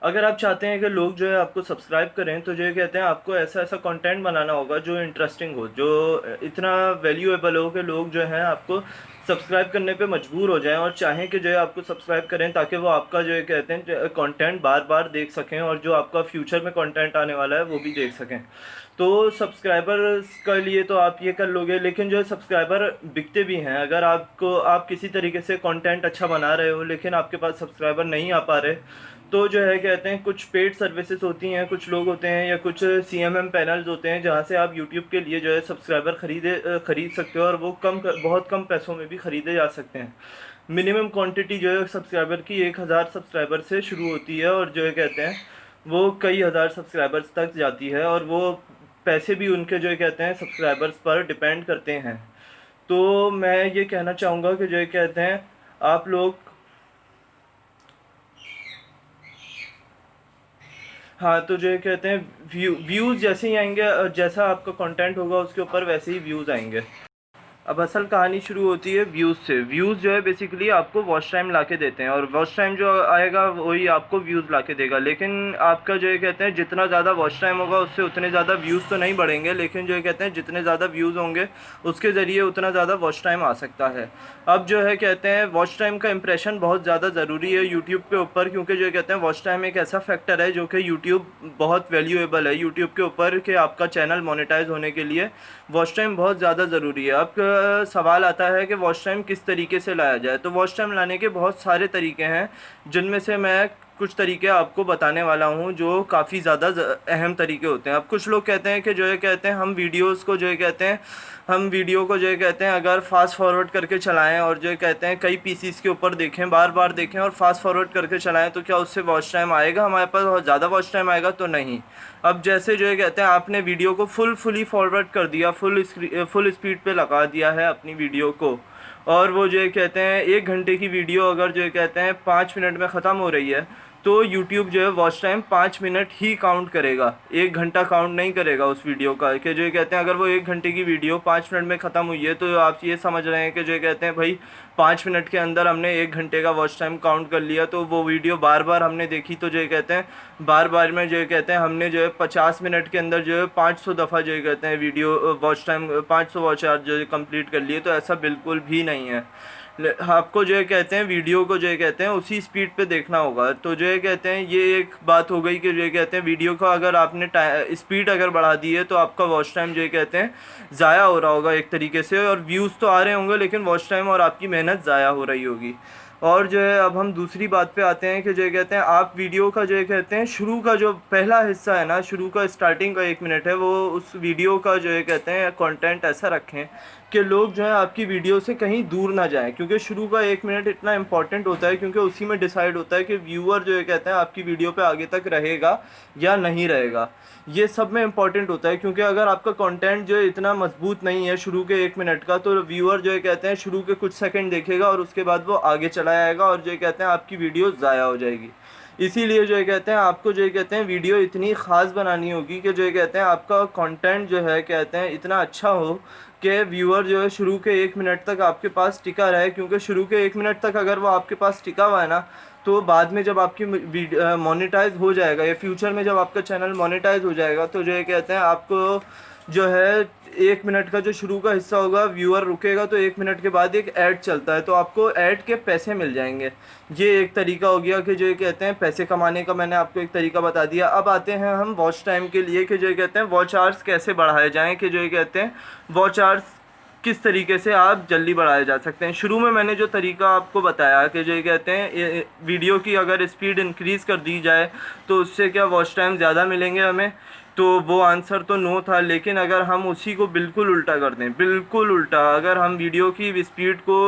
अगर आप चाहते हैं कि लोग जो है आपको सब्सक्राइब करें, तो जो ये कहते हैं आपको ऐसा ऐसा कंटेंट बनाना होगा जो इंटरेस्टिंग हो, जो इतना वैल्यूएबल हो कि लोग जो हैं आपको सब्सक्राइब करने पे मजबूर हो जाएं और चाहें कि जो है आपको सब्सक्राइब करें, ताकि वो आपका जो ये कहते हैं कंटेंट बार बार देख सकें और जो आपका फ्यूचर में कंटेंट आने वाला है वो भी देख सकें। तो सब्सक्राइबर्स के लिए तो आप ये कर लोगे, लेकिन जो है सब्सक्राइबर बिकते भी हैं। अगर आपको आप किसी तरीके से कंटेंट अच्छा बना रहे हो लेकिन आपके पास सब्सक्राइबर नहीं आ पा रहे, तो जो है कहते हैं कुछ पेड सर्विसेज होती हैं, कुछ लोग होते हैं या कुछ सीएमएम पैनल्स होते हैं जहाँ से आप यूट्यूब के लिए जो है सब्सक्राइबर खरीद सकते हो, और वो बहुत कम पैसों में भी खरीदे जा सकते हैं। मिनिमम क्वांटिटी जो है सब्सक्राइबर की 1,000 सब्सक्राइबर से शुरू होती है, और जो है कहते हैं वो कई हज़ार सब्सक्राइबर्स तक जाती है, और वो पैसे भी उनके जो है कहते हैं सब्सक्राइबर्स पर डिपेंड करते हैं। तो मैं ये कहना चाहूँगा कि जो है कहते हैं आप लोग, हाँ, तो जो ये कहते हैं व्यूज़ जैसे ही आएंगे, जैसा आपका कंटेंट होगा उसके ऊपर वैसे ही व्यूज़ आएंगे। अब असल कहानी शुरू होती है व्यूज़ से। व्यूज़ जो है बेसिकली आपको वॉच टाइम ला के देते हैं, और वॉच टाइम जो आएगा वही आपको व्यूज़ ला के देगा। लेकिन आपका जो ये कहते हैं जितना ज़्यादा वॉच टाइम होगा उससे उतने ज़्यादा व्यूज़ तो नहीं बढ़ेंगे, लेकिन जो ये कहते हैं जितने ज़्यादा व्यूज़ होंगे उसके ज़रिए उतना ज़्यादा वॉच टाइम आ सकता है। अब जो है कहते हैं वॉच टाइम का इंप्रेशन बहुत ज़्यादा ज़रूरी है यूट्यूब के ऊपर, क्योंकि जो ये कहते हैं वॉच टाइम एक ऐसा फैक्टर है जो कि यूट्यूब बहुत वैल्यूएबल है यूट्यूब के ऊपर, कि आपका चैनल मोनेटाइज होने के लिए वॉच टाइम बहुत ज़्यादा ज़रूरी है। अब सवाल आता है कि वॉच टाइम किस तरीके से लाया जाए। तो वॉच टाइम लाने के बहुत सारे तरीके हैं, जिनमें से मैं कुछ तरीके आपको बताने वाला हूँ जो काफ़ी ज़्यादा अहम तरीके होते हैं। अब कुछ लोग कहते हैं कि जो है कहते हैं हम वीडियोस को जो है कहते हैं हम वीडियो को जो है कहते हैं अगर फास्ट फॉरवर्ड करके चलाएं और जो है कहते हैं कई पीसीस के ऊपर देखें, बार बार देखें और फास्ट फॉरवर्ड करके चलाएं, तो क्या उससे वॉच टाइम आएगा हमारे पास और ज़्यादा वॉच टाइम आएगा? तो नहीं। अब जैसे जो है कहते हैं आपने वीडियो को फुली फॉरवर्ड कर दिया, फुल स्पीड पे लगा दिया है अपनी वीडियो को, और वो जो है कहते हैं 1 घंटे की वीडियो अगर जो है कहते हैं 5 मिनट में ख़त्म हो रही है, तो यूट्यूब जो है वॉच टाइम 5 मिनट ही काउंट करेगा, 1 घंटा काउंट नहीं करेगा उस वीडियो का। कि जो ये कहते हैं अगर वो 1 घंटे की वीडियो 5 मिनट में ख़त्म हुई है, तो आप ये समझ रहे हैं कि जो ये कहते हैं भाई 5 मिनट के अंदर हमने 1 घंटे का वॉच टाइम काउंट कर लिया। तो वो वीडियो बार बार हमने देखी, तो जो ये कहते हैं बार बार में जो ये कहते हैं हमने जो है 50 मिनट के अंदर जो है 500 दफ़ा जो ये कहते हैं video watch time 500 watch hour जो है कंप्लीट कर लिए। तो ऐसा बिल्कुल भी नहीं है। आपको जो है कहते हैं वीडियो को जो है कहते हैं उसी स्पीड पे देखना होगा। तो जो है कहते हैं ये एक बात हो गई कि जो है कहते हैं वीडियो का अगर आपने स्पीड अगर बढ़ा दी है, तो आपका वॉच टाइम जो है कहते हैं ज़ाया हो रहा होगा एक तरीके से, और व्यूज़ तो आ रहे होंगे लेकिन वॉच टाइम और आपकी मेहनत ज़ाया हो रही होगी। और जो है अब हम दूसरी बात पे आते हैं कि जो है कहते हैं आप वीडियो का जो है कहते हैं शुरू का जो पहला हिस्सा है ना, शुरू का स्टार्टिंग का 1 मिनट है, वो उस वीडियो का जो है कहते हैं कंटेंट ऐसा रखें कि लोग जो है आपकी वीडियो से कहीं दूर ना जाएं। क्योंकि शुरू का 1 मिनट इतना इंपॉर्टेंट होता है, क्योंकि उसी में डिसाइड होता है कि व्यूअर जो है कहते हैं आपकी वीडियो पे आगे तक रहेगा या नहीं रहेगा। ये सब में इंपॉर्टेंट होता है, क्योंकि अगर आपका कंटेंट जो है इतना मजबूत नहीं है शुरू के 1 मिनट का, तो व्यूअर जो है कहते हैं शुरू के कुछ सेकंड देखेगा और उसके बाद वो आगे चला जाएगा और जो कहते हैं आपकी वीडियो ज़ाया हो जाएगी। इसीलिए जो है कहते हैं आपको जो है कहते हैं वीडियो इतनी ख़ास बनानी होगी कि जो है कहते हैं आपका कंटेंट जो है कहते हैं इतना अच्छा हो कि व्यूअर जो है शुरू के 1 मिनट तक आपके पास टिका रहे। क्योंकि शुरू के 1 मिनट तक अगर वो आपके पास टिका हुआ है ना, तो बाद में जब आपकी मोनेटाइज हो जाएगा या फ्यूचर में जब आपका चैनल मोनेटाइज हो जाएगा, तो जो है कहते हैं आपको जो है 1 मिनट का जो शुरू का हिस्सा होगा व्यूअर रुकेगा, तो 1 मिनट के बाद एक ऐड चलता है, तो आपको ऐड के पैसे मिल जाएंगे। ये एक तरीका हो गया कि जो ये कहते हैं पैसे कमाने का, मैंने आपको एक तरीका बता दिया। अब आते हैं हम वॉच टाइम के लिए कि जो ये कहते हैं वॉच आवर्स कैसे बढ़ाए जाएँ, कि जो ये कहते हैं वॉच आवर्स किस तरीके से आप जल्दी बढ़ाए जा सकते हैं। शुरू में मैंने जो तरीका आपको बताया कि जो ये कहते हैं वीडियो की अगर स्पीड इंक्रीज़ कर दी जाए तो उससे क्या वॉच टाइम ज़्यादा मिलेंगे हमें, तो वो आंसर तो नो था। लेकिन अगर हम उसी को बिल्कुल उल्टा कर दें, बिल्कुल उल्टा, अगर हम वीडियो की स्पीड को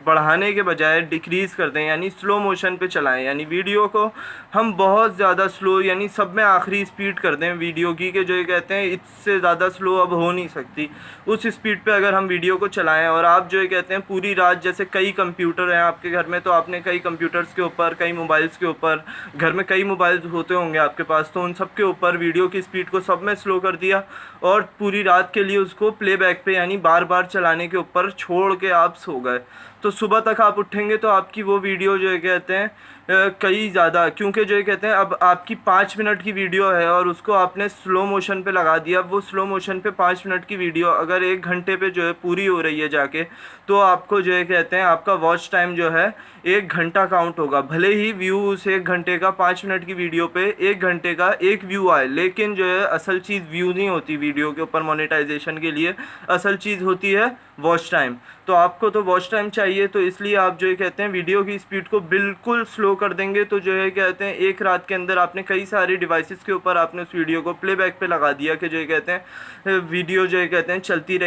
बढ़ाने के बजाय डिक्रीज़ कर दें, यानी स्लो मोशन पे चलाएं, यानी वीडियो को हम बहुत ज़्यादा स्लो, यानी सब में आखिरी स्पीड कर दें वीडियो की, कि जो ये कहते हैं इससे ज़्यादा स्लो अब हो नहीं सकती, उस स्पीड पे अगर हम वीडियो को चलाएं। और आप जो ये कहते हैं पूरी रात, जैसे कई कंप्यूटर हैं आपके घर में, तो आपने कई कंप्यूटर्स के ऊपर, कई मोबाइल्स के ऊपर, घर में कई मोबाइल्स होते होंगे आपके पास, तो उन सब के ऊपर वीडियो की स्पीड को सब में स्लो कर दिया और पूरी रात के लिए उसको प्लेबैक पे, यानी बार बार चलाने के ऊपर छोड़ के आप सो गए। तो सुबह तक आप उठेंगे तो आपकी वो वीडियो जो है कहते हैं कई ज़्यादा, क्योंकि जो ये कहते हैं अब आपकी 5 मिनट की वीडियो है और उसको आपने स्लो मोशन पे लगा दिया। अब वो स्लो मोशन पे 5 मिनट की वीडियो अगर 1 घंटे पे जो है पूरी हो रही है जाके, तो आपको जो है कहते हैं आपका वॉच टाइम जो है 1 घंटा काउंट होगा। भले ही व्यू उस 1 घंटे का 5 मिनट की वीडियो पे 1 घंटे का एक व्यू आए, लेकिन जो है असल चीज़ व्यू नहीं होती वीडियो के ऊपर मोनेटाइजेशन के लिए। असल चीज़ होती है वॉच टाइम। तो आपको तो वॉच टाइम चाहिए, तो इसलिए आप जो है कहते हैं वीडियो की स्पीड को बिल्कुल स्लो कर देंगे, तो जो है कहते हैं एक रात के अंदर आपने कई सारे डिवाइसेस के ऊपर आपने उस वीडियो को प्लेबैक पे लगा दिया कि जो है कहते हैं वीडियो जो है कहते हैं चलती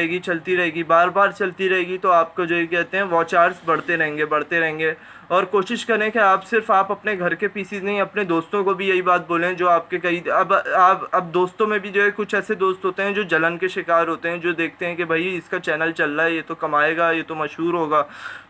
रहेगी, बार बार चलती रहेगी, तो आपको जो है कहते हैं वॉच आवर्स बढ़ते रहेंगे। और कोशिश करें कि आप सिर्फ आप अपने घर के पीसीज नहीं, अपने दोस्तों को भी यही बात बोलें जो आपके कई अब दोस्तों में भी जो है कुछ ऐसे दोस्त होते हैं जो जलन के शिकार होते हैं, जो देखते हैं कि भाई इसका चैनल चल रहा है, ये तो कमाएगा, ये तो मशहूर होगा।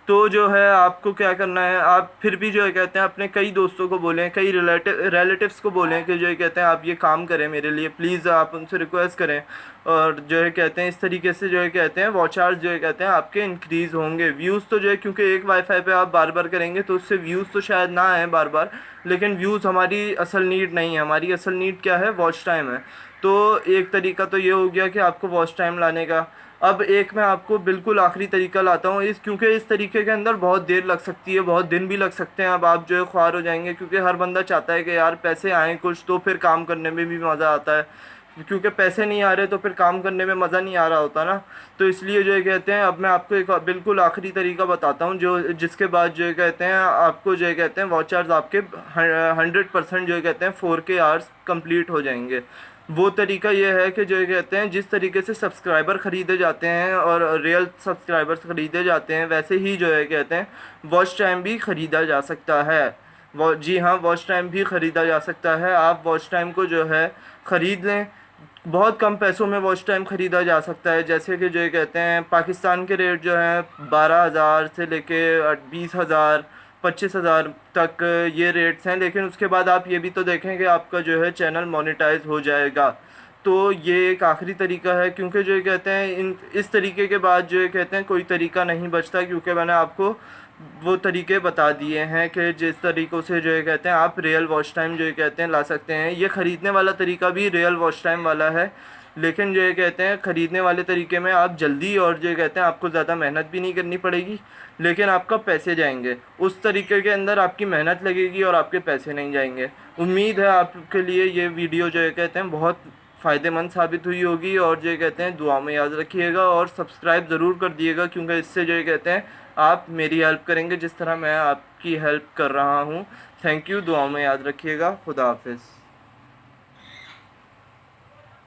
तो जो है आपको क्या करना है, आप फिर भी जो है कहते हैं अपने कई दोस्तों को बोलें, कई रिलेटिव्स को बोलें कि जो है कहते हैं आप ये काम करें मेरे लिए प्लीज़, आप उनसे रिक्वेस्ट करें। और जो है कहते हैं इस तरीके से जो है कहते हैं वॉच आवर्स जो है कहते हैं आपके इंक्रीज़ होंगे। व्यूज़ तो जो है क्योंकि एक वाईफाई पे आप बार बार करेंगे तो उससे व्यूज़ तो शायद ना आए बार बार, लेकिन व्यूज़ हमारी असल नीड नहीं है। हमारी असल नीड क्या है, वॉच टाइम है। तो एक तरीका तो ये हो गया कि आपको वॉच टाइम लाने का। अब एक मैं आपको बिल्कुल आखिरी तरीका लाता हूँ, क्योंकि इस तरीके के अंदर बहुत देर लग सकती है, बहुत दिन भी लग सकते हैं। अब आप जो है ख्वार हो जाएंगे, क्योंकि हर बंदा चाहता है कि यार पैसे आएँ कुछ, तो फिर काम करने में भी मज़ा आता है। क्योंकि पैसे नहीं आ रहे तो फिर काम करने में मज़ा नहीं आ रहा होता ना। तो इसलिए जो है कहते हैं अब मैं आपको एक बिल्कुल आखिरी तरीका बताता हूँ, जो जिसके बाद जो है कहते हैं आपको जो है कहते हैं वॉच आवर्स आपके 100% जो है कहते हैं 4K आवर्स कंप्लीट हो जाएंगे। वो तरीका ये है कि जो है कहते हैं जिस तरीके से सब्सक्राइबर ख़रीदे जाते हैं और रियल सब्सक्राइबर्स ख़रीदे जाते हैं, वैसे ही जो है कहते हैं वॉच टाइम भी ख़रीदा जा सकता है। वो जी हाँ, वॉच टाइम भी ख़रीदा जा सकता है। आप वॉच टाइम को जो है ख़रीद लें। बहुत कम पैसों में वॉच टाइम ख़रीदा जा सकता है। जैसे कि जो ये कहते हैं पाकिस्तान के रेट जो हैं 12,000 से लेके 20,000 25,000 तक ये रेट्स हैं। लेकिन उसके बाद आप ये भी तो देखें कि आपका जो है चैनल मोनेटाइज हो जाएगा। तो ये एक आखिरी तरीका है, क्योंकि जो ये कहते हैं इस तरीके के बाद जो ये कहते हैं कोई तरीका नहीं बचता, क्योंकि मैंने आपको वो तरीके बता दिए हैं कि जिस तरीक़ों से जो है कहते हैं आप रियल वॉच टाइम जो है कहते हैं ला सकते हैं। ये ख़रीदने वाला तरीका भी रियल वॉच टाइम वाला है, लेकिन जो ये कहते हैं ख़रीदने वाले तरीके में आप जल्दी और जो कहते हैं आपको ज़्यादा मेहनत भी नहीं करनी पड़ेगी, लेकिन आपका पैसे जाएंगे। उस तरीके के अंदर आपकी मेहनत लगेगी और आपके पैसे नहीं जाएंगे। उम्मीद है आपके लिए ये वीडियो जो है कहते हैं बहुत फ़ायदेमंद साबित हुई होगी, और जो कहते हैं दुआ में याद रखिएगा और सब्सक्राइब ज़रूर कर दिएगा, क्योंकि इससे जो कहते हैं आप मेरी हेल्प करेंगे जिस तरह मैं आपकी हेल्प कर रहा हूँ। थैंक यू, दुआ में याद रखिएगा। खुदा हाफिज़।